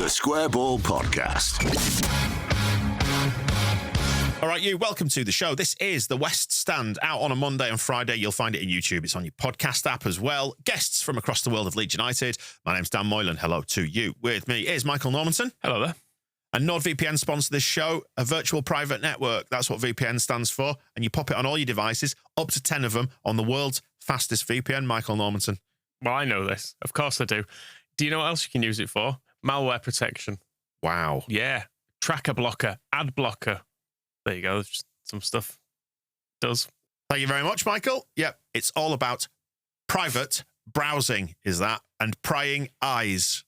The Square Ball Podcast. All right, welcome to the show. This is The West Stand, out on a Monday and Friday. You'll find it in YouTube. It's on your podcast app as well. Guests from across the world of Leeds United. My name's Dan Moylan. Hello to you. With me is Michael Normanson. Hello there. And NordVPN sponsor this show, a virtual private network. That's what VPN stands for. And you pop it on all your devices, up to 10 of them, on the world's fastest VPN. Michael Normanson. Well, I know this. Of course I do. Do you know what else you can use it for? Malware protection. Wow. Yeah. Tracker blocker, ad blocker. There you go. Just some stuff. Does. Thank you very much, Michael. Yep, it's all about private browsing, is that, and prying eyes.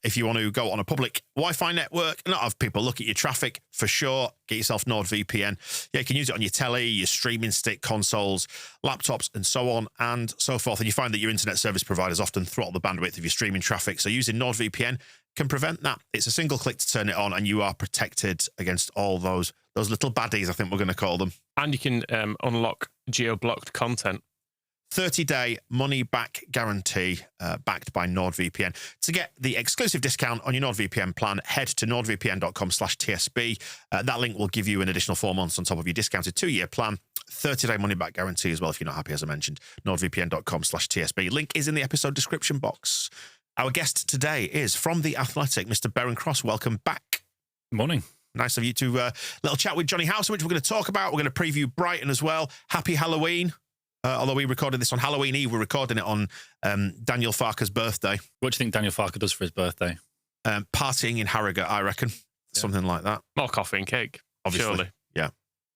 If you want to go on a public Wi-Fi network, not have people look at your traffic, for sure, get yourself NordVPN. Yeah, you can use it on your telly, your streaming stick, consoles, laptops, and so on and so forth. And you find that your internet service providers often throttle the bandwidth of your streaming traffic. So using NordVPN can prevent that. It's a single click to turn it on, and you are protected against all those little baddies, I think we're going to call them. And you can unlock geo-blocked content. 30-day money-back guarantee backed by NordVPN. To get the exclusive discount on your NordVPN plan, head to nordvpn.com/TSB. That link will give you an additional 4 months on top of your discounted 2-year plan. 30-day money-back guarantee as well if you're not happy, as I mentioned. nordvpn.com/TSB. Link is in the episode description box. Our guest today is from The Athletic, Mr. Beren Cross. Welcome back. Morning. Nice of you to little chat with Johnny House, which we're going to talk about. We're going to preview Brighton as well. Happy Halloween. Although we recorded this on Halloween Eve, we're recording it on Daniel Farke's birthday. What do you think Daniel Farke does for his birthday? Partying in Harrogate, I reckon. Yeah. Something like that. More coffee and cake, obviously. Surely. Yeah.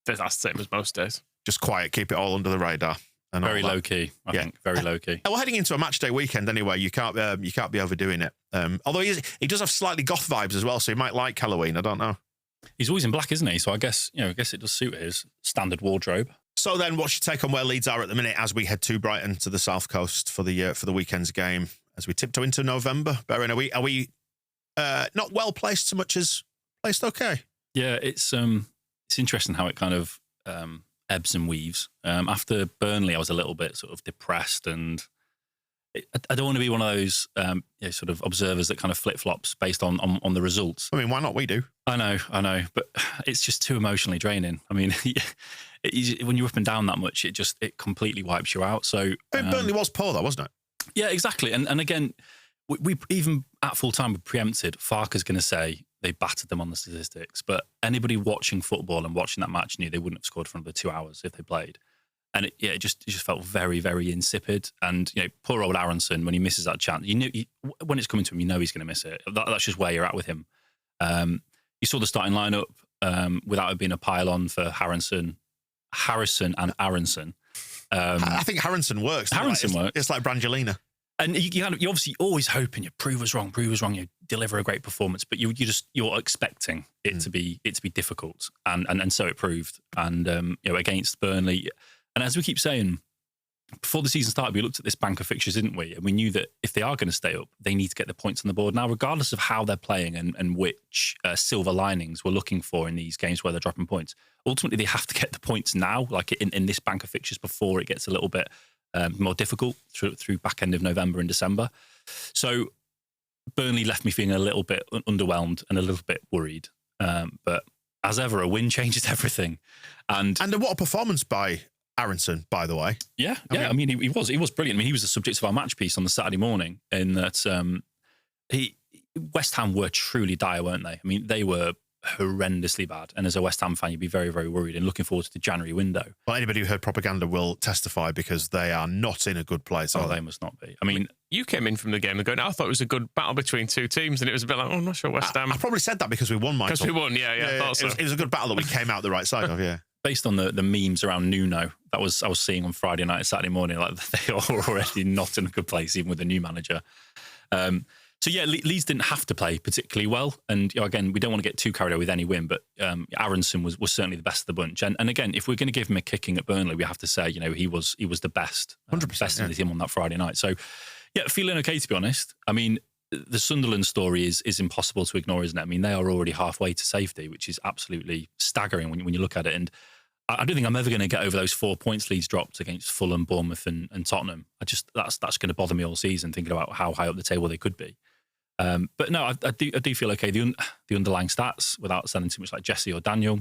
That's the same as most days. Just quiet, keep it all under the radar. And very low key, I think. Very low key. We're heading into a match day weekend anyway. You can't be overdoing it. Although he does have slightly goth vibes as well, so he might like Halloween. I don't know. He's always in black, isn't he? So I guess it does suit his standard wardrobe. So then, what's your take on where Leeds are at the minute as we head to Brighton, to the South Coast for the weekend's game, as we tiptoe into November? Beren, are we not well placed so much as placed okay? Yeah, it's interesting how it kind of ebbs and weaves. After Burnley, I was a little bit sort of depressed, and I don't want to be one of those sort of observers that kind of flip flops based on the results. I mean, why not? We do. I know, but it's just too emotionally draining. I mean, when you're up and down that much, it completely wipes you out. So Burnley was poor though, wasn't it? Yeah, exactly. And again, we even at full time we preempted. Farke's going to say they battered them on the statistics, but anybody watching football and watching that match knew they wouldn't have scored for another 2 hours if they played. And it just felt very, very insipid. And poor old Aronson, when he misses that chance, when it's coming to him, he's going to miss it. That's just where you're at with him. You saw the starting lineup without it being a pile-on for Harrison and Aronson. I think Harrison works. Harrison works. It's like Brangelina. And you obviously always hoping you prove us wrong, you deliver a great performance, but you're expecting it to be difficult, and so it proved. And against Burnley. And as we keep saying, before the season started, we looked at this bank of fixtures, didn't we? And we knew that if they are going to stay up, they need to get the points on the board. Now, regardless of how they're playing and which silver linings we're looking for in these games where they're dropping points, ultimately they have to get the points now, like in this bank of fixtures, before it gets a little bit more difficult through back end of November and December. So Burnley left me feeling a little bit underwhelmed and a little bit worried. But as ever, a win changes everything. And what a performance by Aronson, by the way. Yeah. I mean, he was brilliant. I mean, he was the subject of our match piece on the Saturday morning, in that West Ham were truly dire, weren't they? I mean, they were horrendously bad. And as a West Ham fan, you'd be very, very worried and looking forward to the January window. Well, anybody who heard propaganda will testify, because they are not in a good place, are they must not be. I mean, you came in from the game and going, I thought it was a good battle between two teams, and it was a bit like, I'm not sure West Ham. I probably said that because we won, Michael. Because we won, yeah, I thought so. It was a good battle that we came out the right side of, yeah. Based on the memes around Nuno I was seeing on Friday night and Saturday morning, like they are already not in a good place, even with the new manager. So yeah, Leeds didn't have to play particularly well, and again, we don't want to get too carried away with any win, but Aronson was certainly the best of the bunch. And again, if we're going to give him a kicking at Burnley, we have to say he was the best, 100%, best in the team on that Friday night. So yeah, feeling okay, to be honest. I mean, the Sunderland story is impossible to ignore, isn't it? I mean, they are already halfway to safety, which is absolutely staggering when you look at it. And I don't think I'm ever going to get over those 4 points Leeds dropped against Fulham, Bournemouth and Tottenham. That's going to bother me all season, thinking about how high up the table they could be. But no, I do feel okay. The underlying stats, without sounding too much like Jesse or Daniel,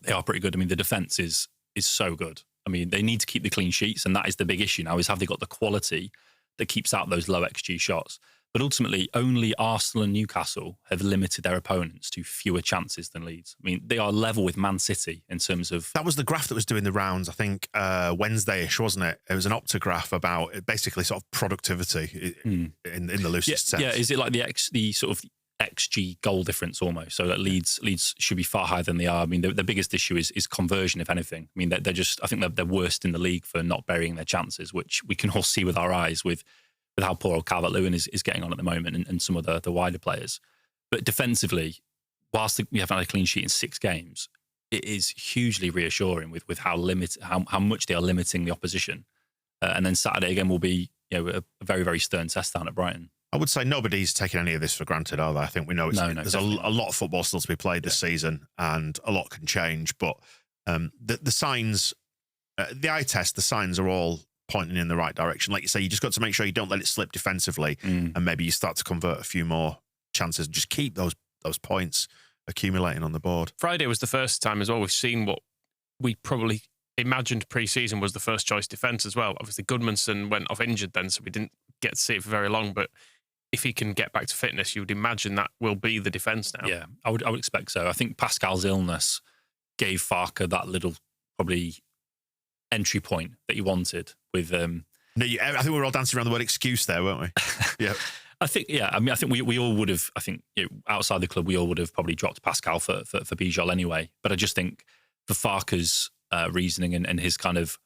they are pretty good. I mean, the defence is so good. I mean, they need to keep the clean sheets, and that is the big issue now, is have they got the quality that keeps out those low XG shots? But ultimately, only Arsenal and Newcastle have limited their opponents to fewer chances than Leeds. I mean, they are level with Man City in terms of... That was the graph that was doing the rounds, I think, Wednesday-ish, wasn't it? It was an optograph about basically sort of productivity in the loosest sense. Yeah, is it like the sort of XG goal difference almost? So that Leeds should be far higher than they are. I mean, the biggest issue is conversion, if anything. I mean, they're just... I think they're worst in the league for not burying their chances, which we can all see with our eyes with how poor old Calvert-Lewin is getting on at the moment, and some of the wider players. But defensively, whilst we haven't had a clean sheet in 6 games, it is hugely reassuring with how much they are limiting the opposition. And then Saturday again will be a very, very stern test down at Brighton. I would say nobody's taking any of this for granted, are they? I think we know there's a lot of football still to be played this season, and a lot can change. But the signs, the eye test, the signs are all pointing in the right direction. Like you say, you just got to make sure you don't let it slip defensively, and maybe you start to convert a few more chances and just keep those points accumulating on the board. Friday was the first time as well we've seen what we probably imagined pre-season was the first choice defence as well. Obviously, Goodmanson went off injured then, so we didn't get to see it for very long, but if he can get back to fitness, you would imagine that will be the defence now. Yeah, I would expect so. I think Pascal's illness gave Farke that little probably entry point that he wanted with I think we were all dancing around the word excuse there, weren't we? Yeah. I think we all would have, outside the club, we all would have probably dropped Pascal for Bijol anyway. But I just think for Farke's reasoning and his kind of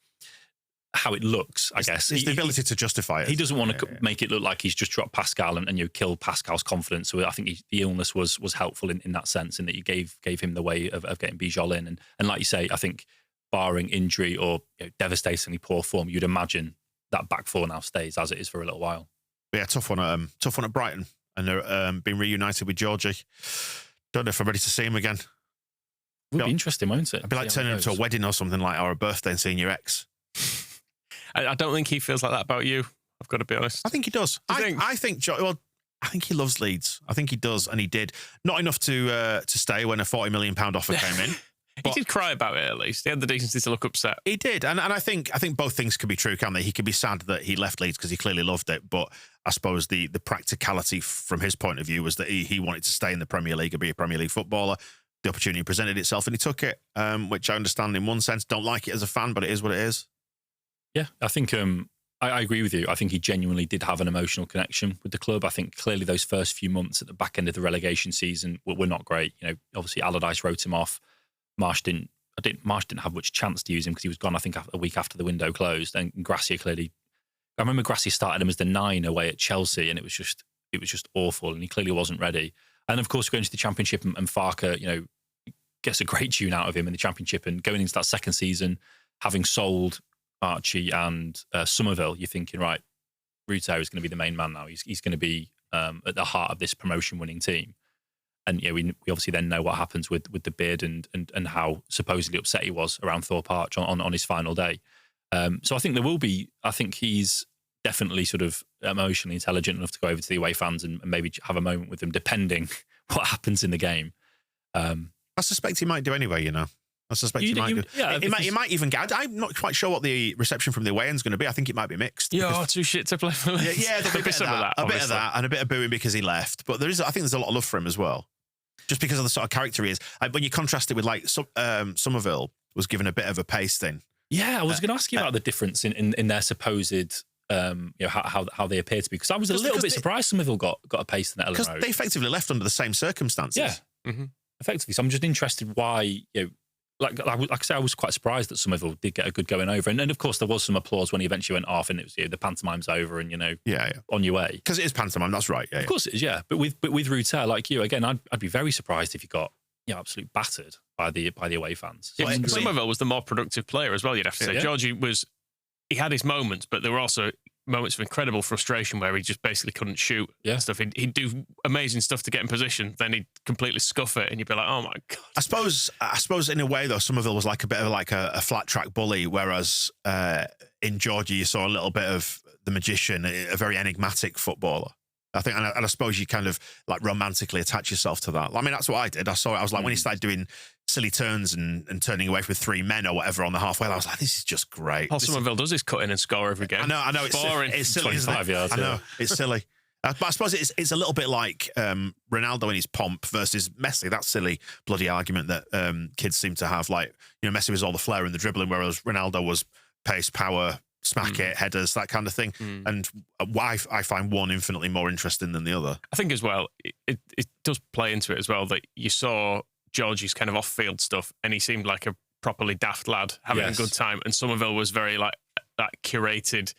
how it looks, I guess. It's the ability to justify it. He doesn't want to make it look like he's just dropped Pascal and kill Pascal's confidence. So I think the illness was helpful in that sense, in that you gave him the way of getting Bijol in. And like you say, I think barring injury or devastatingly poor form, you'd imagine that back four now stays as it is for a little while. Yeah, tough one at Brighton, and they're being reunited with Georgi. Don't know if I'm ready to see him again. Would be interesting, won't it? It'd be like turning up to a wedding or something like, or a birthday and seeing your ex. I don't think he feels like that about you. I've got to be honest. I think he does. I think he loves Leeds. I think he does, and he did. Not enough to stay when a £40 million offer came in. He did cry about it, at least. He had the decency to look upset. He did, and I think both things can be true, can't they? He could be sad that he left Leeds because he clearly loved it, but I suppose the practicality from his point of view was that he wanted to stay in the Premier League and be a Premier League footballer. The opportunity presented itself, and he took it, which I understand in one sense. Don't like it as a fan, but it is what it is. Yeah, I think I agree with you. I think he genuinely did have an emotional connection with the club. I think clearly those first few months at the back end of the relegation season were not great. Obviously Allardyce wrote him off. Marsh didn't have much chance to use him because he was gone, I think, a week after the window closed. And Gracia clearly... I remember Gracia started him as the 9 away at Chelsea, and it was just awful, and he clearly wasn't ready. And, of course, going to the Championship and Farke, gets a great tune out of him in the Championship, and going into that second season, having sold Archie and Somerville, you're thinking, right, Rutter is going to be the main man now. He's going to be at the heart of this promotion-winning team. And we obviously then know what happens with the bid and how supposedly upset he was around Thorpe Arch on his final day. So I think there will be. I think he's definitely sort of emotionally intelligent enough to go over to the away fans and maybe have a moment with them, depending what happens in the game. I suspect he might do anyway. I suspect he might. He might even get. I'm not quite sure what the reception from the away end's going to be. I think it might be mixed. You're too shit to play for Leeds. Yeah, there'll be some of that, a bit of that, and a bit of booing because he left. But I think there's a lot of love for him as well, just because of the sort of character he is. When you contrast it with Somerville was given a bit of a pasting. Yeah, I was going to ask you about the difference in their supposed. How they appear to be, because I was a little bit surprised Somerville got a pasting at Ellen Road. Because they effectively left under the same circumstances. Yeah, effectively. So I'm just interested why like I say, I was quite surprised that Somerville did get a good going over, and of course there was some applause when he eventually went off, and it was the pantomime's over, and on your way, because it is pantomime. That's right. Yeah, of course it is. Yeah, but with Rutter, like you again, I'd be very surprised if you got absolutely battered by the away fans. Yeah, Somerville was the more productive player as well. You'd have to say. Yeah. Georgie he had his moments, but there were also moments of incredible frustration where he just basically couldn't shoot stuff. He'd do amazing stuff to get in position, then he'd completely scuff it, and you'd be like, "Oh my god!" I suppose in a way though, Somerville was like a bit of like a flat track bully, whereas in Georgie you saw a little bit of the magician, a very enigmatic footballer. I think, and I suppose you kind of like romantically attach yourself to that. I mean, that's what I did. I saw it. I was like, when he started doing silly turns and turning away with 3 men or whatever on the halfway line, I was like, this is just great. Paul Somerville does his cut in and score every game. I know. It's boring. It's silly, isn't it? Yards, I know. It's silly. But I suppose it's a little bit like Ronaldo in his pomp versus Messi. That silly bloody argument that kids seem to have. Like, Messi was all the flair and the dribbling, whereas Ronaldo was pace, power, smack it, headers, that kind of thing. And why I find one infinitely more interesting than the other. I think as well, it does play into it as well that you saw Georgie's kind of off-field stuff and he seemed like a properly daft lad having a good time. And Somerville was very like that curated,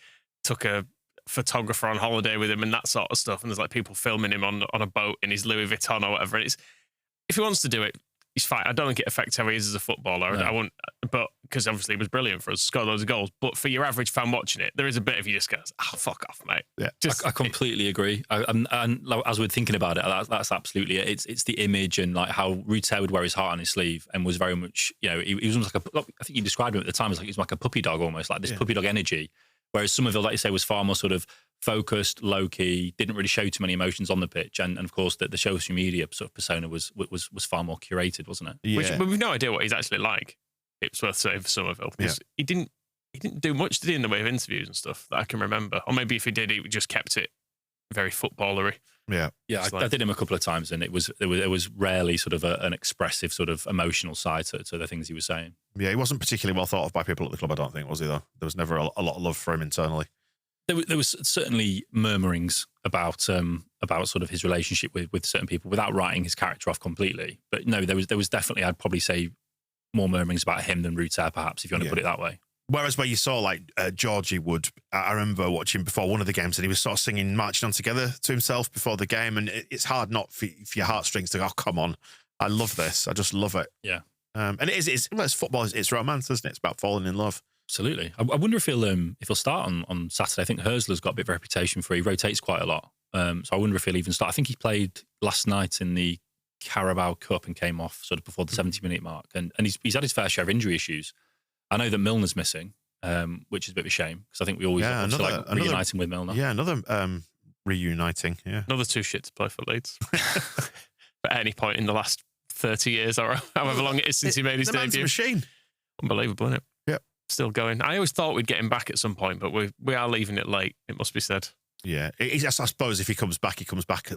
took a photographer on holiday with him and that sort of stuff. And there's like people filming him on a boat in his Louis Vuitton or whatever. If he wants to do it, he's fine. I don't think it affects how he is as a footballer. No. I won't, but because obviously he was brilliant for us, scored loads of goals. But for your average fan watching it, there is a bit of you just goes, fuck off, mate. Yeah, I completely agree. And as we're thinking about it, that's absolutely it. It's the image and like how Rutter would wear his heart on his sleeve and was very much, he was almost like I think you described him at the time as like he was like a puppy dog almost, like this puppy dog energy. Whereas Somerville, like you say, was far more sort of focused, low key, didn't really show too many emotions on the pitch, and of course the social media sort of persona was far more curated, wasn't it? Yeah. But we've no idea what he's actually like. It's worth saying for Somerville because he didn't do much, did he, in the way of interviews and stuff that I can remember, or maybe if he did, he just kept it very footballery. Yeah, I did him a couple of times, and it was rarely sort of an expressive sort of emotional side to the things he was saying. Yeah, he wasn't particularly well thought of by people at the club, I don't think, was he, though? There was never a lot of love for him internally. There was certainly murmurings about sort of his relationship with certain people without writing his character off completely. But no, there was definitely, I'd probably say, more murmurings about him than Rutter, perhaps, if you want to put it that way. Whereas where you saw like Georgie would, I remember watching before one of the games and he was sort of singing Marching On Together to himself before the game, and it's hard not for your heartstrings to go, oh, come on, I love this, I just love it. Yeah. And it's football, it's romance, isn't it? It's about falling in love. Absolutely. I wonder if he'll start on Saturday. I think Herzler's got a bit of a reputation for he rotates quite a lot. So I wonder if he'll even start. I think he played last night in the Carabao Cup and came off sort of before the 70-minute mark. And he's had his fair share of injury issues. I know that Milner's missing, which is a bit of a shame because I think we always like reuniting with Milner. Yeah, another reuniting. Yeah, another two shit to play for Leeds. At any point in the last 30 years or however long it is since he made his debut. Man's a machine. Unbelievable, isn't it? Yep. Still going. I always thought we'd get him back at some point, but we are leaving it late, it must be said. Yeah, I suppose if he comes back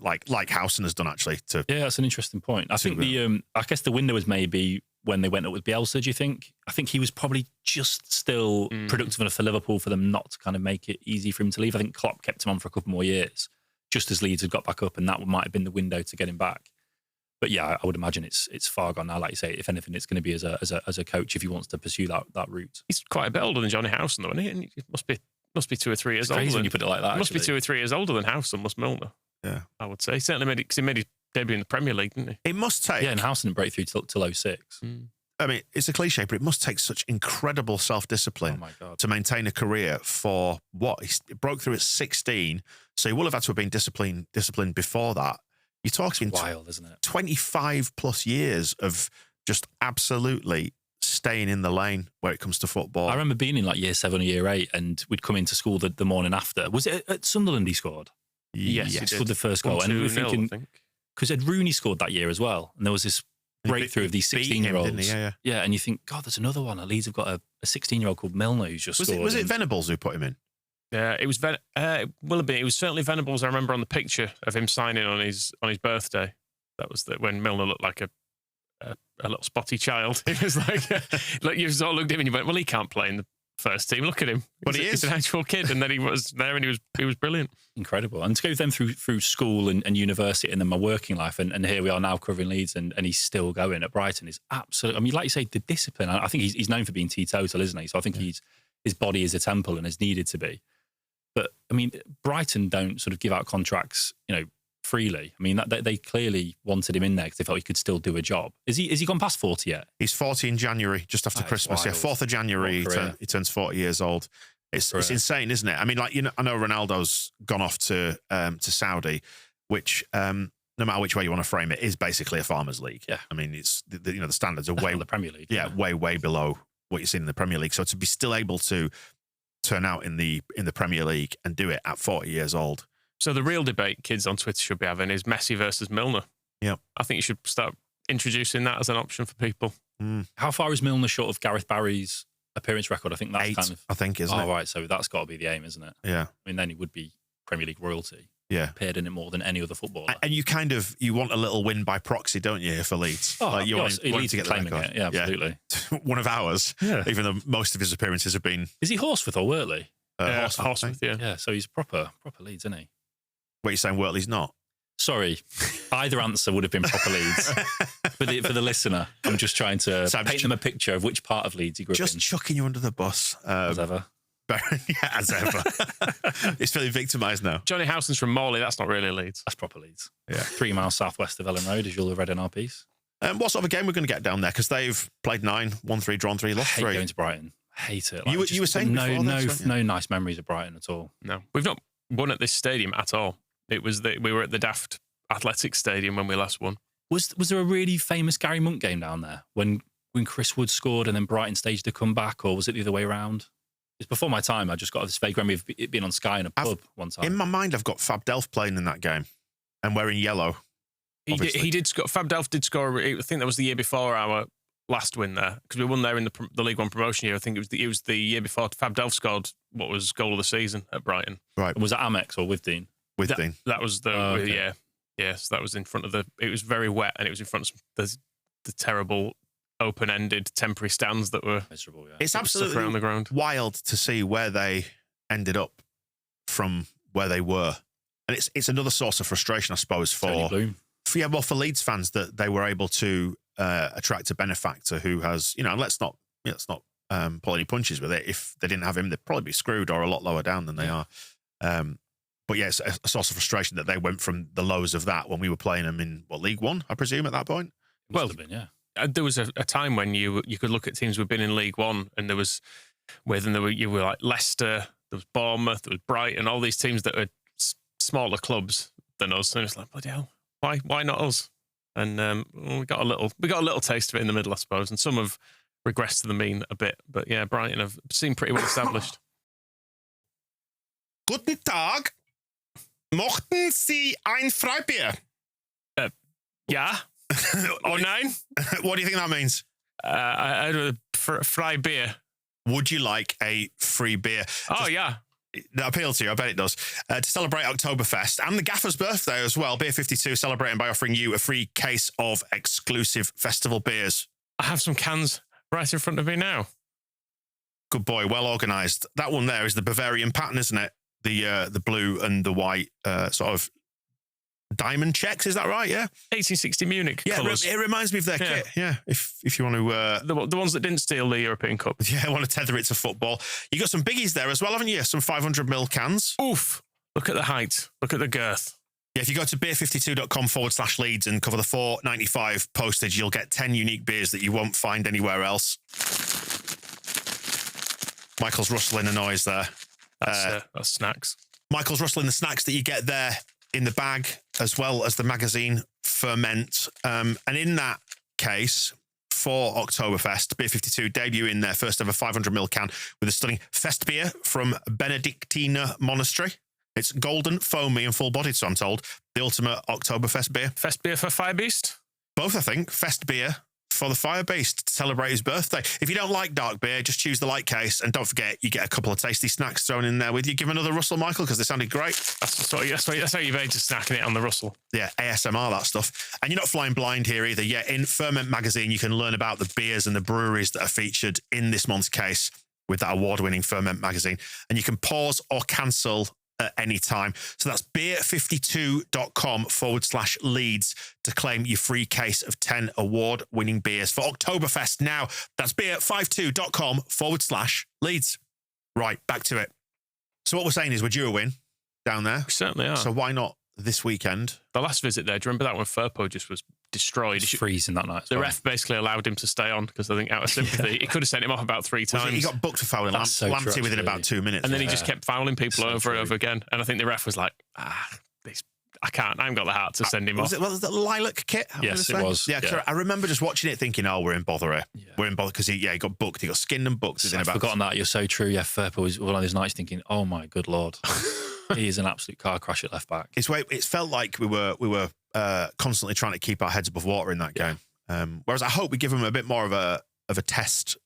like Howson has done actually. Yeah, that's an interesting point. I think I guess the window was maybe when they went up with Bielsa. Do you think? I think he was probably just still productive enough for Liverpool for them not to kind of make it easy for him to leave. I think Klopp kept him on for a couple more years, just as Leeds had got back up, and that might have been the window to get him back. But yeah, I would imagine it's far gone now. Like you say, if anything, it's going to be as a coach if he wants to pursue that route. He's quite a bit older than Johnny Howson, though, isn't he? And he must be 2 or 3 years older. Crazy when you put it like that. Must be 2 or 3 years older than Howson, must Milner. Yeah, I would say. He certainly made his debut in the Premier League, didn't he? It must take. Yeah, and Howson didn't break through till 06. I mean, it's a cliche, but it must take such incredible self-discipline to maintain a career for what? He broke through at 16, so he will have had to have been disciplined before that. You're talking wild, isn't it? 25 plus years of just absolutely staying in the lane where it comes to football. I remember being in like year 7 or year 8, and we'd come into school the morning after. Was it at Sunderland he scored? Yes, he scored the first goal. And we were thinking, because Ed Rooney scored that year as well, and there was this breakthrough of these 16-year-olds. Yeah, and you think, God, there's another one. Leeds have got a 16-year-old called Milner who's just scored. Was it Venables who put him in? Yeah, it was. It will have been. It was certainly Venables. I remember on the picture of him signing on his birthday. That was when Milner looked like a little spotty child. It was like you sort of looked at him and you went, "Well, he can't play in the first team. Look at him, but he's an actual kid." And then he was there, and he was brilliant, incredible. And to go them through school and university, and then my working life, and here we are now covering Leeds, and he's still going at Brighton is absolutely. I mean, like you say, the discipline. I think he's known for being teetotal, isn't he? So I think his body is a temple and is needed to be. But I mean, Brighton don't sort of give out contracts, freely. I mean, they clearly wanted him in there because they felt he could still do a job. Is he gone past 40 yet? He's 40 in January, just after Christmas. Wild. Yeah, 4th of January, he turns 40 years old. It's insane, isn't it? I mean, I know Ronaldo's gone off to Saudi, which no matter which way you want to frame it, is basically a farmers' league. Yeah, I mean, it's the standards are way the Premier League. Yeah, way below what you're seeing in the Premier League. So to be still able to turn out in the Premier League and do it at 40 years old, So the real debate kids on Twitter should be having is Messi versus Milner. Yep. I think you should start introducing that as an option for people. How far is Milner short of Gareth Barry's appearance record? I think that's 8, kind of... I think, isn't it? Oh, right. So that's got to be the aim, isn't it? Yeah. I mean, then he would be Premier League royalty. Yeah. Appeared in it more than any other footballer. And you want a little win by proxy, don't you, for Leeds? Oh, you want to Leeds get the claiming record. it. Yeah, absolutely. Yeah. One of ours, even though most of his appearances have been... Is he Horsforth or Wortley? Horsforth, yeah. Yeah, so he's proper Leeds, isn't he? What, you're saying Wortley's not? Sorry, either answer would have been proper Leeds. For the listener, I'm just trying to paint them a picture of which part of Leeds he grew up in. Just chucking you under the bus. As ever. As ever. It's feeling victimised now. Johnny Howson's from Morley. That's not really Leeds. That's proper Leeds. Yeah. 3 miles southwest of Ellen Road, as you'll have read in our piece. What sort of a game we're going to get down there? Because they've played 9, won 3, drawn 3, lost 3. I hate going to Brighton. I hate it. You were saying before no nice memories of Brighton at all. No, we've not won at this stadium at all. It was we were at the Daft Athletic Stadium when we last won. Was there a really famous Gary Monk game down there when Chris Wood scored and then Brighton staged a comeback, or was it the other way around? It's before my time. I just got this vague memory of it being on Sky in a pub one time. In my mind, I've got Fab Delph playing in that game and wearing yellow. He did score. Fab Delph did score. I think that was the year before our last win there, because we won there in the League One promotion year. I think it was the year before Fab Delph scored what was goal of the season at Brighton. Right. Was that Amex or with Dean? With Dean. That was the okay. yeah. Yes, that was in front of the. It was very wet, and it was in front of the terrible open-ended temporary stands that were miserable. Yeah. It's absolutely around the ground. Wild to see where they ended up from where they were, and it's another source of frustration, I suppose, for Leeds fans, that they were able to attract a benefactor who has, let's not pull any punches with it. If they didn't have him, they'd probably be screwed or a lot lower down than they are. But yes, a source of frustration that they went from the lows of that when we were playing them in League One, I presume, at that point. Well, have been, yeah. There was a time when you could look at teams who'd been in League One, and you were like Leicester, there was Bournemouth, there was Brighton, all these teams that were smaller clubs than us. And it was like, bloody hell, why not us? And we got a little taste of it in the middle, I suppose, and some have regressed to the mean a bit. But yeah, Brighton have seemed pretty well established. Guten Tag. Mochten Sie ein Freibier? Yeah. Or 9? What do you think that means? I had a free beer. Would you like a free beer? Oh, yeah. That appeals to you, I bet it does. To celebrate Oktoberfest and the Gaffer's birthday as well, Beer 52 celebrating by offering you a free case of exclusive festival beers. I have some cans right in front of me now. Good boy, well organised. That one there is the Bavarian pattern, isn't it? The blue and the white sort of diamond checks, is that right? Yeah. 1860 Munich colours. It reminds me of their kit. Yeah. If you want to... the ones that didn't steal the European Cup. Yeah, I want to tether it to football. You got some biggies there as well, haven't you? Some 500ml cans. Oof. Look at the height. Look at the girth. Yeah, if you go to beer52.com/Leeds and cover the $4.95 postage, you'll get 10 unique beers that you won't find anywhere else. Michael's rustling a noise there. That's snacks. Michael's rustling the snacks that you get there in the bag, as well as the magazine Ferment. And in that case, for Oktoberfest, Beer 52 debuting their first ever 500ml can with a stunning Fest beer from Benedictiner Monastery. It's golden, foamy, and full-bodied, so I'm told. The ultimate Oktoberfest beer. Fest beer for Firebeast? Both, I think. Fest beer for the Firebeast to celebrate his birthday. If you don't like dark beer, just choose the light case. And don't forget, you get a couple of tasty snacks thrown in there with you. Give another Russell, Michael, because they sounded great. That's how you've made to snacking it on the Russell. Yeah, ASMR, that stuff. And you're not flying blind here either. Yeah, in Ferment magazine, you can learn about the beers and the breweries that are featured in this month's case with that award-winning Ferment magazine. And you can pause or cancel at any time. So that's beer52.com/Leeds to claim your free case of 10 award-winning beers for Oktoberfest now. That's beer52.com/Leeds. Right, back to it. So what we're saying is we're due a win down there. We certainly are. So why not this weekend? The last visit there, do you remember that when Firpo just was destroyed? It was freezing that night. The ref basically allowed him to stay on because I think out of sympathy, he could have sent him off about 3 times. He got booked for fouling Lamptey within about 2 minutes. And then he just kept fouling people over and over again. And I think the ref was like, I haven't got the heart to send him off. Was it the lilac kit? Yes, it was. Yeah, I remember just watching it thinking, we're in bother here. Yeah. We're in bother because he got booked. He got skinned and booked. I've forgotten that. You're so true. Yeah, Firpo was one of those nights thinking, oh my good Lord. He is an absolute car crash at left back. It felt like we were constantly trying to keep our heads above water in that game. Whereas I hope we give him a bit more of a test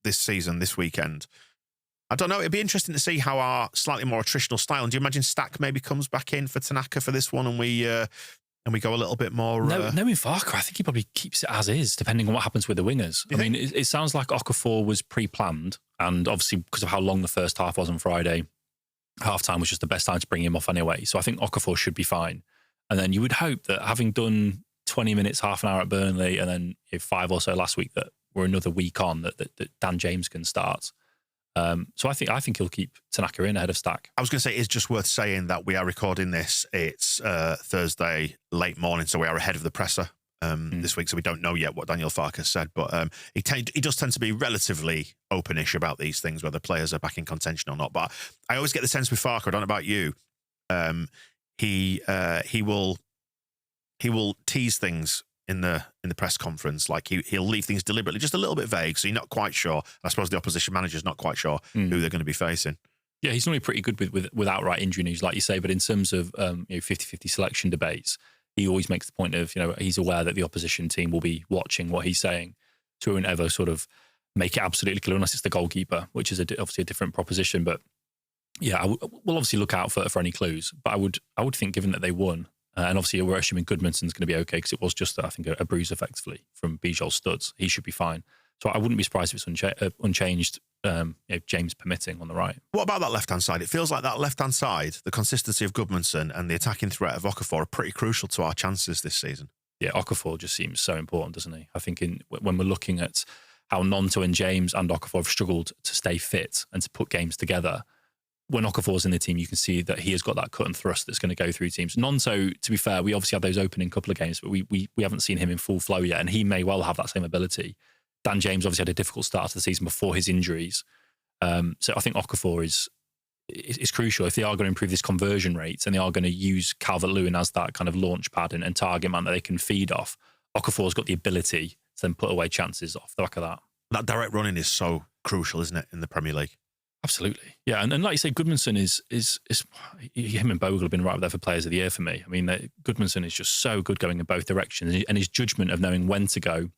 this season, this weekend. I don't know. It'd be interesting to see how our slightly more attritional style. And do you imagine Stack maybe comes back in for Tanaka for this one, and we go a little bit more? Knowing Farke, I think he probably keeps it as is, depending on what happens with the wingers. I mean, it sounds like Okafor was pre-planned, and obviously because of how long the first half was on Friday, half-time was just the best time to bring him off anyway. So I think Okafor should be fine. And then you would hope that having done 20 minutes, half an hour at Burnley, and then 5 or so last week, that we're another week on, that Dan James can start. So I think he'll keep Tanaka in ahead of Stack. I was going to say, it's just worth saying that we are recording this. It's Thursday late morning, so we are ahead of the presser this week. So we don't know yet what Daniel Farke said, but he does tend to be relatively openish about these things, whether players are back in contention or not. But I always get the sense with Farke, I don't know about you, he will tease things in the press conference, like he'll leave things deliberately just a little bit vague, so you're not quite sure. I suppose the opposition manager's not quite sure who they're going to be facing. Yeah, he's normally pretty good with outright injury news, like you say, but in terms of 50-50 selection debates, he always makes the point of, he's aware that the opposition team will be watching what he's saying, so he won't ever sort of make it absolutely clear unless it's the goalkeeper, which is obviously a different proposition. But yeah, we'll obviously look out for any clues, but I would think, given that they won, and obviously we're assuming Goodmanson's going to be okay, because it was just, I think, a bruise effectively from Bijol's studs. He should be fine. So I wouldn't be surprised if it's unchanged, James permitting on the right. What about that left-hand side? It feels like that left-hand side, the consistency of Goodmanson and the attacking threat of Okafor are pretty crucial to our chances this season. Yeah, Okafor just seems so important, doesn't he? I think when we're looking at how Gnonto and James and Okafor have struggled to stay fit and to put games together, when Okafor's in the team, you can see that he has got that cut and thrust that's going to go through teams. Gnonto, to be fair, we obviously had those opening couple of games, but we haven't seen him in full flow yet, and he may well have that same ability. Dan James obviously had a difficult start to the season before his injuries. So I think Okafor is crucial. If they are going to improve this conversion rate and they are going to use Calvert-Lewin as that kind of launch pad and target man that they can feed off, Okafor's got the ability to then put away chances off the back of that. That direct running is so crucial, isn't it, in the Premier League? Absolutely. Yeah, and like you say, Goodmanson is him and Bogle have been right up there for Players of the Year for me. I mean, Goodmanson is just so good going in both directions, and his judgment of knowing when to go,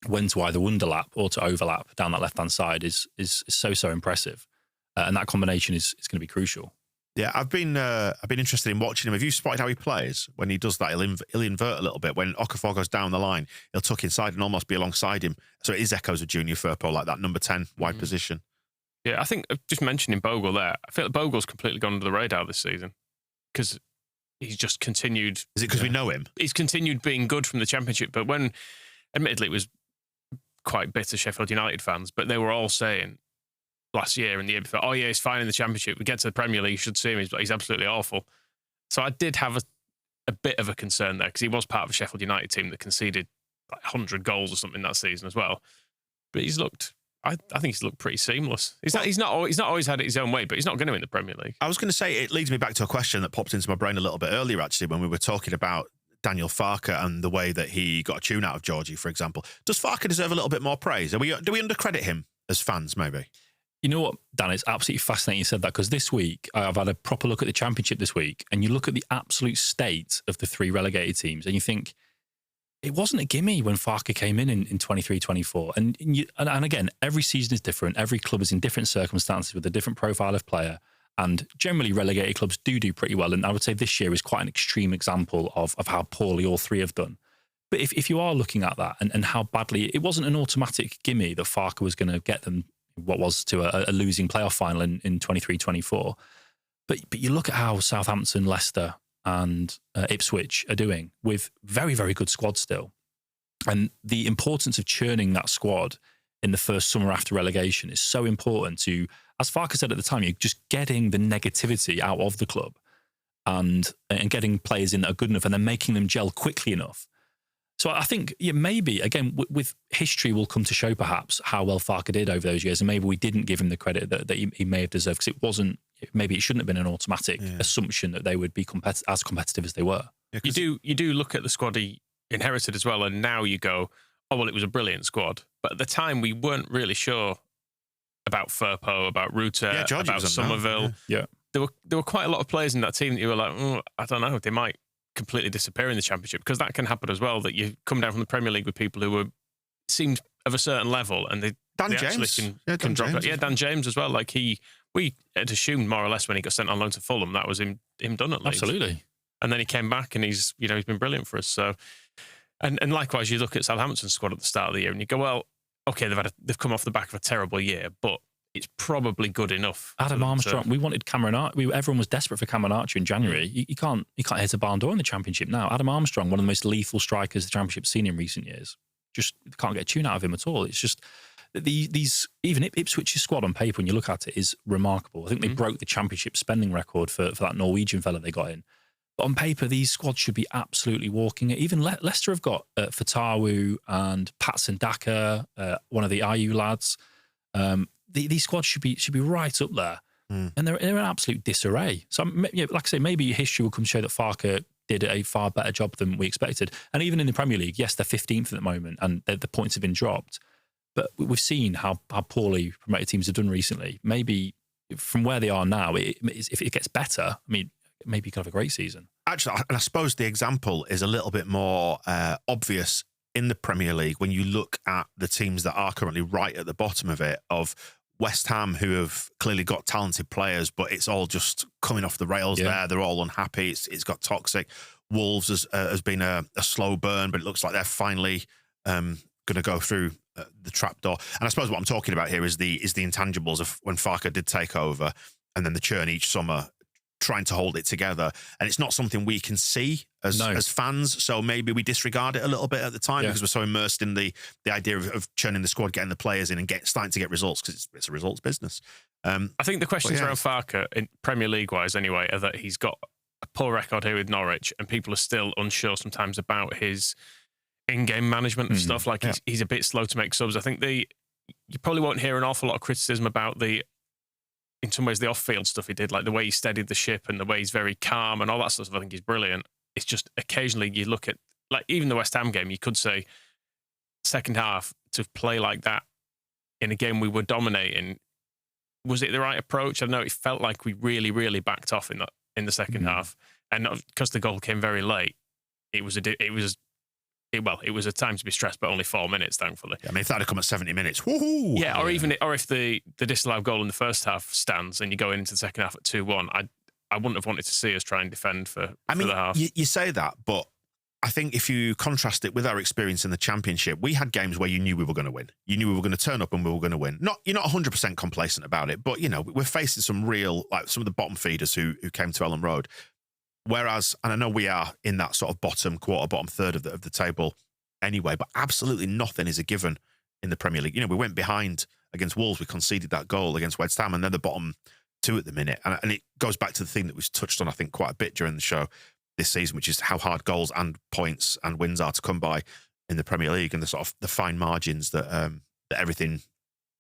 when to either underlap or to overlap down that left-hand side is so impressive. And that combination is going to be crucial. Yeah, I've been interested in watching him. Have you spotted how he plays? When he does that, he'll invert a little bit. When Okafor goes down the line, he'll tuck inside and almost be alongside him. So it is echoes of Junior Firpo, like that number 10 wide position. Yeah, I think just mentioning Bogle there, I feel like Bogle's completely gone under the radar this season because he's just continued. Is it because we know him? He's continued being good from the Championship, but when, admittedly, it was quite bitter Sheffield United fans, but they were all saying last year and the year before, oh yeah, he's fine in the Championship. We get to the Premier League, you should see him. He's absolutely awful. So I did have a bit of a concern there because he was part of a Sheffield United team that conceded like 100 goals or something that season as well. But he's looked. I think he's looked pretty seamless. He's not always had it his own way, but he's not going to in the Premier League. I was going to say, it leads me back to a question that popped into my brain a little bit earlier, actually, when we were talking about Daniel Farke and the way that he got a tune out of Georgie, for example. Does Farke deserve a little bit more praise? Do we undercredit him as fans, maybe? You know what, Dan, it's absolutely fascinating you said that, because this week I've had a proper look at the Championship this week, and you look at the absolute state of the 3 relegated teams and you think, it wasn't a gimme when Farke came in 23-24. And again, every season is different. Every club is in different circumstances with a different profile of player. And generally, relegated clubs do pretty well. And I would say this year is quite an extreme example of how poorly all 3 have done. But if you are looking at that and how badly, it wasn't an automatic gimme that Farke was going to get them what was to a losing playoff final in 23-24. But you look at how Southampton, Leicester and Ipswich are doing with very, very good squads still. And the importance of churning that squad in the first summer after relegation is so important to, as Farke said at the time, you're just getting the negativity out of the club and getting players in that are good enough and then making them gel quickly enough. So I think maybe, again, with history will come to show perhaps how well Farke did over those years, and maybe we didn't give him the credit that he may have deserved, because it wasn't, maybe it shouldn't have been an automatic assumption that they would be as competitive as they were. Yeah, you do look at the squad he inherited as well, and now you go, oh, well, it was a brilliant squad. But at the time, we weren't really sure about Firpo, about Rutter, about Somerville. Yeah. there were quite a lot of players in that team that you were like, I don't know, they might completely disappear in the Championship, because that can happen as well. That you come down from the Premier League with people who seemed of a certain level, and they James can drop it. Yeah, Dan well. James as well. Like we had assumed more or less when he got sent on loan to Fulham that was him done at Leeds. Absolutely. And then he came back and he's been brilliant for us. So, and likewise, you look at Southampton's squad at the start of the year and you go, well, okay, they've come off the back of a terrible year, but it's probably good enough. Adam Armstrong. We wanted Cameron Archer. Everyone was desperate for Cameron Archer in January. You can't hit a barn door in the Championship now. Adam Armstrong, one of the most lethal strikers the Championship's seen in recent years, just can't get a tune out of him at all. It's just these even Ipswich's squad on paper, when you look at it, is remarkable. I think they broke the Championship spending record for that Norwegian fella they got in. But on paper, these squads should be absolutely walking it. Even Leicester have got Fatawu and Patson Daka, one of the IU lads. These squads should be right up there, and they're in absolute disarray. So, like I say, maybe history will come to show that Farke did a far better job than we expected. And even in the Premier League, yes, they're 15th at the moment, and the points have been dropped. But we've seen how poorly promoted teams have done recently. Maybe from where they are now, if it gets better, I mean, maybe you could have a great season. Actually, and I suppose the example is a little bit more obvious in the Premier League when you look at the teams that are currently right at the bottom of it, of West Ham, who have clearly got talented players, but it's all just coming off the rails there. They're all unhappy. It's got toxic. Wolves has been a slow burn, but it looks like they're finally going to go through the trapdoor. And I suppose what I'm talking about here is the intangibles of when Farke did take over, and then the churn each summer, trying to hold it together. And it's not something we can see as fans, so maybe we disregard it a little bit at the time because we're so immersed in the idea of churning the squad, getting the players in and starting to get results, because it's a results business. I think the questions around Farke, in Premier League-wise anyway, are that he's got a poor record here with Norwich, and people are still unsure sometimes about his in-game management and stuff. Like he's a bit slow to make subs. I think you probably won't hear an awful lot of criticism about in some ways, the off-field stuff he did, like the way he steadied the ship and the way he's very calm and all that stuff. I think he's brilliant. It's just occasionally you look at, like, even the West Ham game, you could say second half to play like that in a game we were dominating. Was it the right approach? I don't know. It felt like we really, really backed off in the second half, and because the goal came very late, it was a time to be stressed, but only 4 minutes, thankfully. Yeah, I mean, if that had come at 70 minutes, woohoo! Yeah, or if the disallowed goal in the first half stands and you go into the second half at 2-1, I wouldn't have wanted to see us try and defend for the half. You say that, but I think if you contrast it with our experience in the Championship, we had games where you knew we were going to win. You knew we were going to turn up and we were going to win. You're not 100% complacent about it, but, we're facing some real, like some of the bottom feeders who came to Ellen Road. Whereas, and I know we are in that sort of bottom third of the table anyway, but absolutely nothing is a given in the Premier League. We went behind against Wolves. We conceded that goal against West Ham, and they're the bottom two at the minute. And it goes back to the thing that was touched on, I think, quite a bit during the show this season, which is how hard goals and points and wins are to come by in the Premier League, and the sort of the fine margins that everything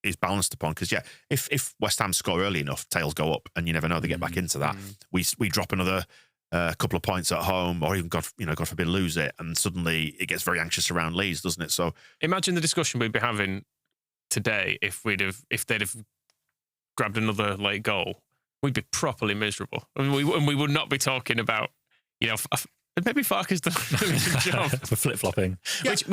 is balanced upon. Because if West Ham score early enough, tails go up, and you never know, they get back into that. We drop another couple of points at home, or even God forbid lose it, and suddenly it gets very anxious around Leeds, doesn't it? So imagine the discussion we'd be having today if they'd have grabbed another late goal. We'd be properly miserable, and we would not be talking about maybe Farke's done a good job for flip-flopping, it'd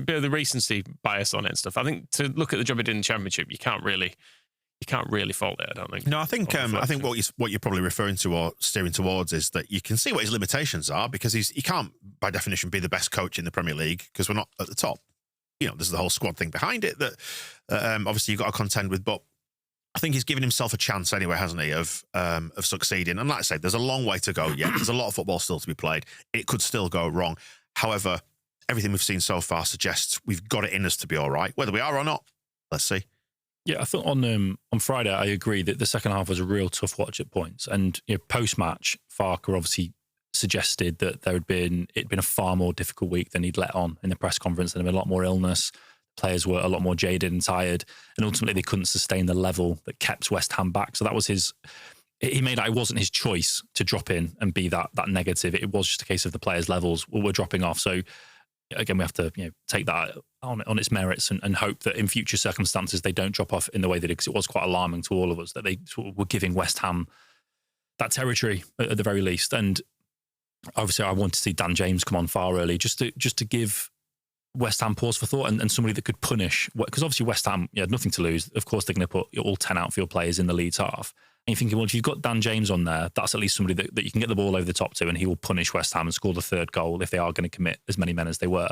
be the recency bias on it and stuff. I think to look at the job he did in the Championship, you can't really fault it, I don't think. No, I think what you're probably referring to or steering towards is that you can see what his limitations are, because he can't, by definition, be the best coach in the Premier League because we're not at the top. There's the whole squad thing behind it that obviously you've got to contend with. But I think he's given himself a chance anyway, hasn't he, of succeeding. And like I say, there's a long way to go yet. There's a lot of football still to be played. It could still go wrong. However, everything we've seen so far suggests we've got it in us to be all right. Whether we are or not, let's see. Yeah, I thought on Friday, I agree that the second half was a real tough watch at points. And post-match, Farke obviously suggested that it'd been a far more difficult week than he'd let on in the press conference. There'd been a lot more illness. Players were a lot more jaded and tired. And ultimately, they couldn't sustain the level that kept West Ham back. So that was he made it wasn't his choice to drop in and be that negative. It was just a case of the players' levels were dropping off. So again, we have to take that on its merits and hope that in future circumstances they don't drop off in the way they did, because it was quite alarming to all of us that they sort of were giving West Ham that territory at the very least. And obviously I want to see Dan James come on far early, just to give West Ham pause for thought and somebody that could punish, because obviously West Ham had nothing to lose. Of course, they're going to put all 10 outfield players in the Leeds half. And you're thinking, well, if you've got Dan James on there, that's at least somebody that you can get the ball over the top to, and he will punish West Ham and score the third goal if they are going to commit as many men as they were.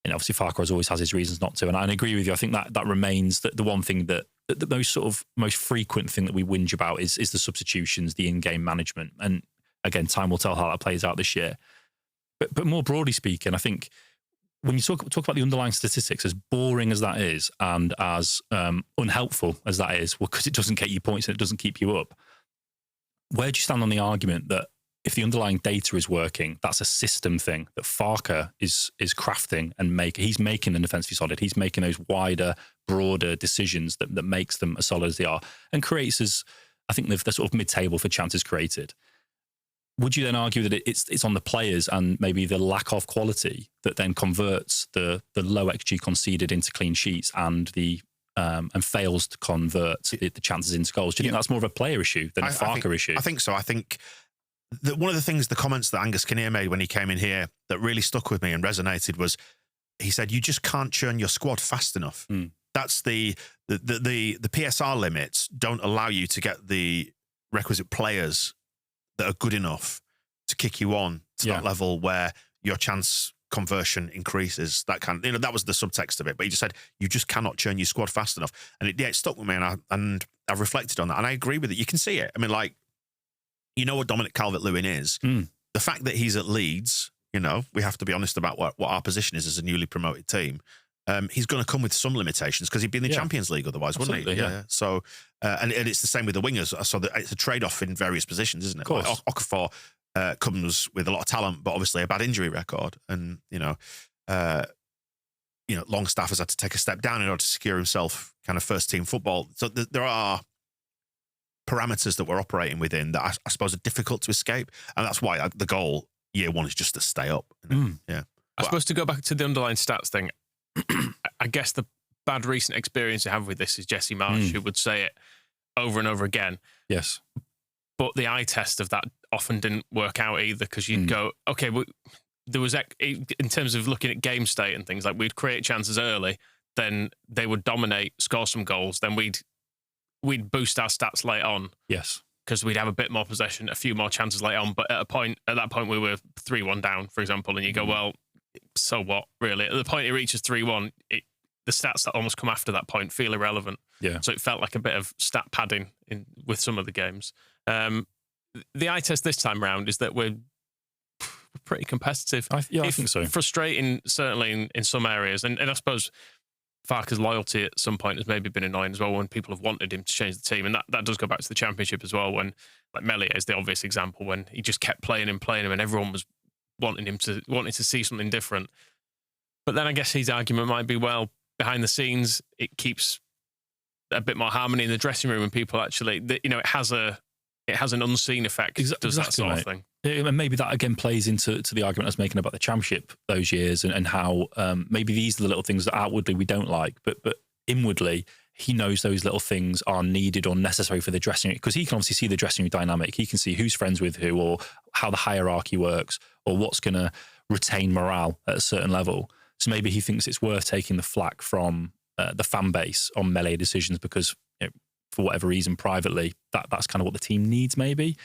And obviously Farke always has his reasons not to. And I agree with you. I think that remains the one thing that the most frequent thing that we whinge about is the substitutions, the in-game management. And again, time will tell how that plays out this year. But more broadly speaking, I think when you talk about the underlying statistics, as boring as that is and as unhelpful as that is, because it doesn't get you points and it doesn't keep you up, where do you stand on the argument that if the underlying data is working, that's a system thing that Farke is crafting and he's making them defensively solid. He's making those wider, broader decisions that makes them as solid as they are and creates as, I think, the sort of mid-table for chances created. Would you then argue that it's on the players and maybe the lack of quality that then converts the low XG conceded into clean sheets and and fails to convert the chances into goals? Do you think that's more of a player issue than a Farke issue? I think so. I think that one of the comments that Angus Kinnear made when he came in here that really stuck with me and resonated was, he said, you just can't churn your squad fast enough. That's the PSR limits don't allow you to get the requisite players that are good enough to kick you on to that level where your chance conversion increases. That that was the subtext of it. But he just said, you just cannot churn your squad fast enough. And it stuck with me, and I've reflected on that. And I agree with it. You can see it. I mean, like, you know what Dominic Calvert-Lewin is. The fact that he's at Leeds, we have to be honest about what our position is as a newly promoted team. He's going to come with some limitations because he'd be in the Champions League otherwise, wouldn't he? Yeah. So, and it's the same with the wingers. So it's a trade-off in various positions, isn't it? Of course. Like Okafor comes with a lot of talent, but obviously a bad injury record. And, Longstaff has had to take a step down in order to secure himself kind of first-team football. So there are parameters that we're operating within that I suppose are difficult to escape. And that's why the goal year one is just to stay up. Yeah. I suppose to go back to the underlying stats thing, I guess the bad recent experience I have with this is Jesse Marsh, who would say it over and over again. Yes. But the eye test of that often didn't work out either, because you'd go, okay, well, there was, in terms of looking at game state and things, like we'd create chances early, then they would dominate, score some goals, then we'd boost our stats late on. Yes. Because we'd have a bit more possession, a few more chances late on. But at that point, we were 3-1 down, for example, and you go, well, so what, really? At the point it reaches 3-1, the stats that almost come after that point feel irrelevant. Yeah. So it felt like a bit of stat padding with some of the games. The eye test this time round is that we're pretty competitive. I think so. Frustrating, certainly in some areas. And I suppose Farke's loyalty at some point has maybe been annoying as well when people have wanted him to change the team. And that does go back to the Championship as well, when, like, Meslier is the obvious example, when he just kept playing him and everyone was wanting to see something different. But then I guess his argument might be, well, behind the scenes, it keeps a bit more harmony in the dressing room, and people actually, it has an unseen effect. Does that sort of thing. And maybe that again plays into the argument I was making about the Championship those years, and how maybe these are the little things that outwardly we don't like, but inwardly he knows those little things are needed or necessary for the dressing room, because he can obviously see the dressing room dynamic. He can see who's friends with who, or how the hierarchy works, or what's going to retain morale at a certain level. So maybe he thinks it's worth taking the flack from the fan base on Meslier decisions, because for whatever reason, privately, that's kind of what the team needs, maybe.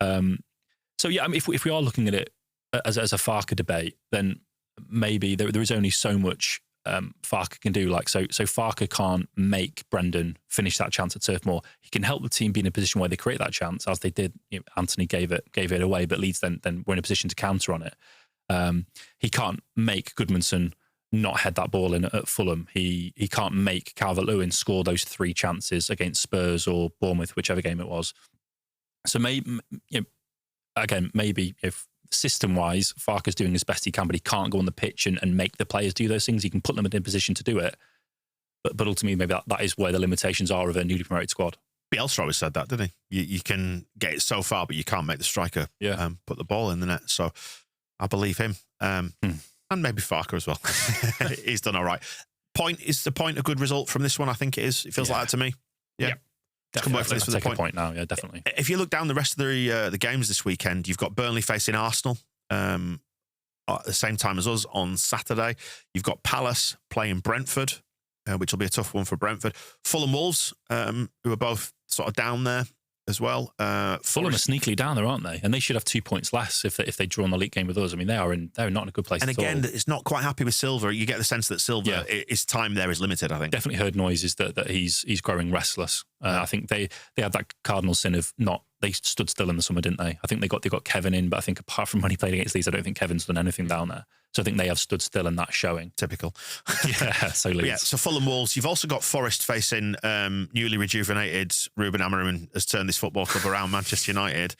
So yeah, I mean, if we are looking at it as a Farke debate, then maybe there is only so much Farke can do. Like, so Farke can't make Brendan finish that chance at Turf Moor. He can help the team be in a position where they create that chance, as they did. Anthony gave it away, but Leeds then were in a position to counter on it. He can't make Goodmanson not head that ball in at Fulham. He can't make Calvert-Lewin score those 3 chances against Spurs or Bournemouth, whichever game it was. So maybe, again, maybe if system-wise, Farke's doing as best he can, but he can't go on the pitch and make the players do those things. He can put them in a position to do it. But ultimately, maybe that is where the limitations are of a newly promoted squad. Bielsa always said that, didn't he? You can get it so far, but you can't make the striker put the ball in the net. So I believe him. And maybe Farke as well. He's done all right. Is the point a good result from this one? I think it is. It feels like that to me. Yeah. Come away from this with a point now. Yeah, definitely. If you look down the rest of the games this weekend, you've got Burnley facing Arsenal at the same time as us on Saturday. You've got Palace playing Brentford, which will be a tough one for Brentford. Fulham Wolves, who are both sort of down there as well. Fulham are sneakily down there, aren't they? And they should have 2 points less if they draw on the league game with us. I mean, they're not in a good place. And at again, all. it's not quite happy with Silva. You get the sense that Silva, his time there is limited, I think. Definitely heard noises that he's growing restless. I think they had that cardinal sin of they stood still in the summer, didn't they? I think they got Kevin in, but I think apart from when he played against Leeds, I don't think Kevin's done anything down there. So I think they have stood still and that's showing. Typical. So Leeds. Yeah, so Fulham Wolves. You've also got Forest facing newly rejuvenated Ruben Amorim has turned this football club around, Manchester United.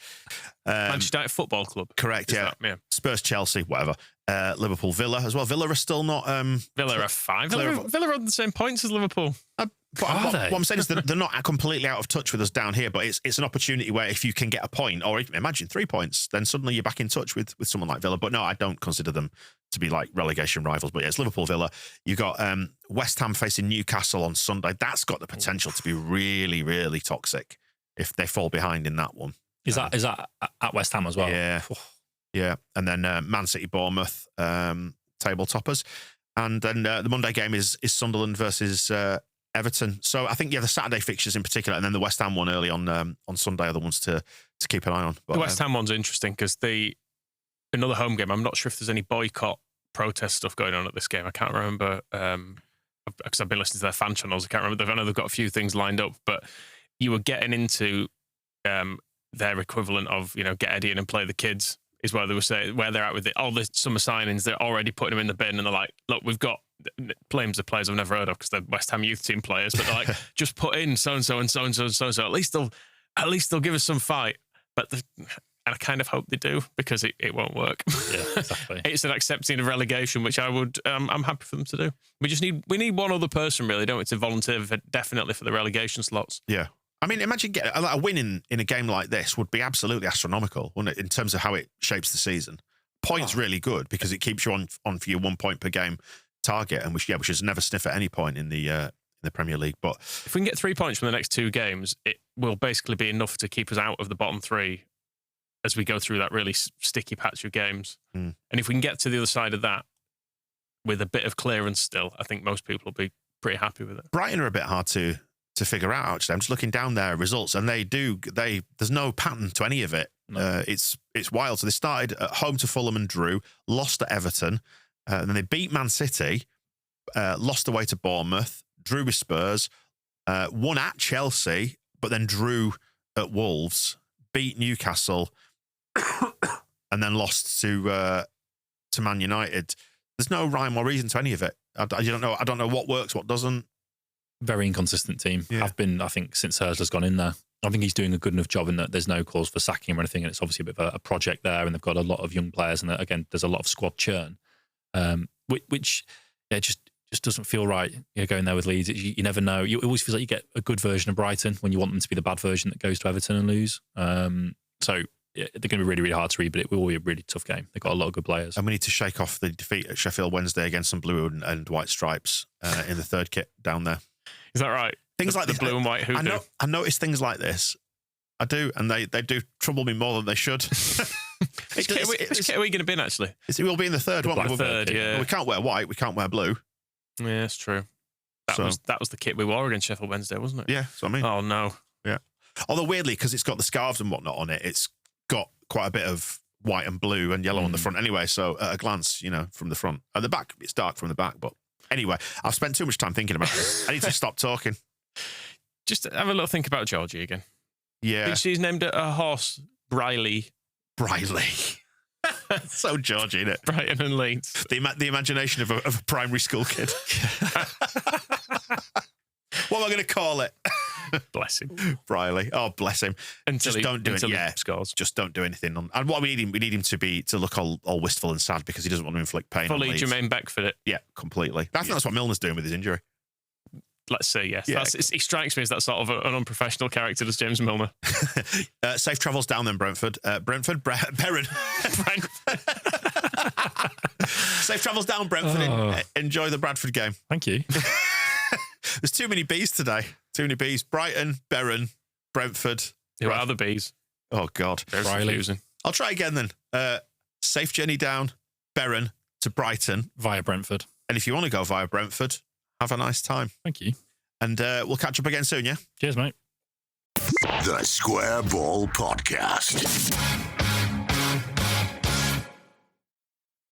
Manchester United Football Club. Correct, yeah. Spurs, Chelsea, whatever. Liverpool, Villa as well. Villa are still not... Villa are 5. Villa are on the same points as Liverpool. What I'm saying is that they're not completely out of touch with us down here, but it's an opportunity where if you can get a point, or imagine 3 points, then suddenly you're back in touch with someone like Villa. But no, I don't consider them to be like relegation rivals. But yeah, it's Liverpool, Villa. You've got West Ham facing Newcastle on Sunday. That's got the potential to be really, really toxic if they fall behind in that one. Is that at West Ham as well? Yeah. Yeah. And then Man City, Bournemouth, table toppers. And then the Monday game is Sunderland versus Everton. So I think, the Saturday fixtures in particular, and then the West Ham one early on Sunday are the ones to keep an eye on. But, the West Ham one's interesting because another home game, I'm not sure if there's any boycott protest stuff going on at this game. I can't remember because I've been listening to their fan channels. I can't remember. I know they've got a few things lined up, but you were getting into their equivalent of, get Eddie in and play the kids is where they were saying where they're at with it. All the summer signings, they're already putting them in the bin and they're like, look, we've got names of players I've never heard of because they're West Ham youth team players, but they're like, just put in so-and-so and so-and-so and so-and-so. At least they'll give us some fight. But and I kind of hope they do because it won't work. Yeah, exactly. It's an accepting of relegation, which I'm happy for them to do. We need one other person really, don't we, to volunteer definitely for the relegation slots. Yeah. I mean, imagine getting a win in a game like this would be absolutely astronomical, wouldn't it, in terms of how it shapes the season. Points really good because it keeps you on for your 1 point per game target, and we should never sniff at any point in the Premier League. But if we can get 3 points from the next 2 games, it will basically be enough to keep us out of the bottom 3 as we go through that really sticky patch of games. And if we can get to the other side of that with a bit of clearance still, I think most people will be pretty happy with it. Brighton are a bit hard to figure out, actually. I'm just looking down their results, and there's no pattern to any of it. No. It's wild. So they started at home to Fulham and drew, lost to Everton, and then they beat Man City, lost away to Bournemouth, drew with Spurs, won at Chelsea, but then drew at Wolves, beat Newcastle, and then lost to Man United. There's no rhyme or reason to any of it. I don't know what works, what doesn't. Very inconsistent team. Have been, I think, since Hursla's gone in there. I think he's doing a good enough job in that there's no cause for sacking him or anything, and it's obviously a bit of a project there, and they've got a lot of young players, and again, there's a lot of squad churn, which just doesn't feel right. Going there with Leeds, you never know. It always feels like you get a good version of Brighton when you want them to be the bad version that goes to Everton and lose. So they're going to be really, really hard to read, but it will be a really tough game. They've got a lot of good players. And we need to shake off the defeat at Sheffield Wednesday against some blue and white stripes in the third kit down there. Is that right? Things like the this, blue and white hoodoo. I notice things like this. I do, and they do trouble me more than they should. Which kit are we going to be in, actually? It will be in the third, won't we? Third, yeah. Well, we can't wear white, we can't wear blue. Yeah, that's true. That was the kit we wore against Sheffield Wednesday, wasn't it? Yeah, that's what I mean. Oh, no. Yeah. Although, weirdly, because it's got the scarves and whatnot on it, it's got quite a bit of white and blue and yellow on the front anyway, so at a glance, from the front. At the back, it's dark from the back, but anyway, I've spent too much time thinking about this. I need to stop talking. Just have a little think about Georgie again. Yeah. She's named a horse BRIGHTLEE. BRIGHTLEE. So Georgie, isn't it? Brighton and Leeds. The imagination of a primary school kid. What am I going to call it? Bless him. BRIGHTLEE. Oh, bless him. Just don't do it. Yeah, scores. Just don't do anything. And what we need him to look all wistful and sad because he doesn't want to inflict pain. Fully Jermaine Beckford it. Yeah, completely. I think that's what Milner's doing with his injury. Let's say yes. Yeah. He strikes me as that sort of an unprofessional character, does James Milner. Safe travels down then, Brentford. Beren. Safe travels down, Brentford. Enjoy the Bradford game. Thank you. There's too many Bs today. Too many Bs. Brighton, Beren, Brentford. Who are the Bs? Oh, God. Very confusing. I'll try again then. Safe journey down, Beren to Brighton. Via Brentford. And if you want to go via Brentford, have a nice time. Thank you. And we'll catch up again soon, yeah? Cheers, mate. The Square Ball Podcast.